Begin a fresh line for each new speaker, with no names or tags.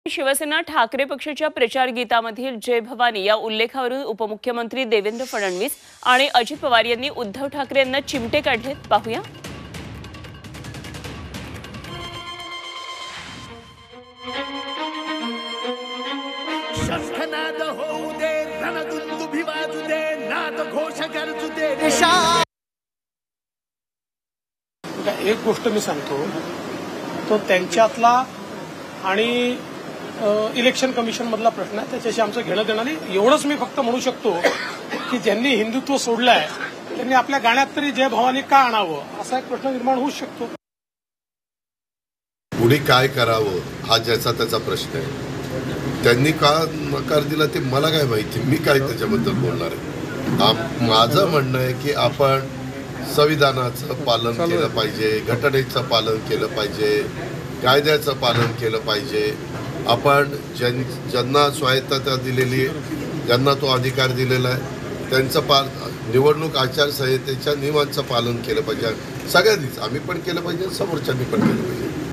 शिवसेना ठाकरे पक्षाच्या प्रचार गीतामधील जय भवानी या उल्लेखावरून उपमुख्यमंत्री देवेंद्र फडणवीस आणि अजित पवार यांनी उद्धव ठाकरे यांना चिमटे काढलेत. पाहूया.
शस्त्रनाद होऊ दे, रणदुंदुभी वाजू दे, नाद घोष गरजू दे.
एक गोष्ट मी सांगतो, तो त्यांच्यातला आणि इलेक्शन कमिशन मधला प्रश्न आहे, त्याच्याशी आमचं घेणं देणं नाही. एवढंच मी फक्त म्हणू शकतो की ज्यांनी हिंदुत्व सोडलंय त्यांनी आपल्या गाण्यात तरी जय भवानी का आणावं असा एक प्रश्न निर्माण होऊ शकतो.
पुढे काय करावं हा ज्याचा त्याचा प्रश्न आहे. त्यांनी का नकार दिला ते मला काय माहिती, मी काय त्याच्याबद्दल बोलणार आहे. माझं म्हणणं आहे की आपण संविधानाचं पालन केलं पाहिजे, घटनेचं पालन केलं पाहिजे, कायद्याचं पालन केलं पाहिजे. आपण ज्यांना स्वायत्तता दिलेली आहे, ज्यांना तो अधिकार दिलेला आहे, त्यांचं निवडणूक आचारसंहितेच्या नियमांचं पालन केलं पाहिजे. सगळ्यांनीच, आम्ही पण केलं पाहिजे, समोरच्यांनी पण केलं पाहिजे.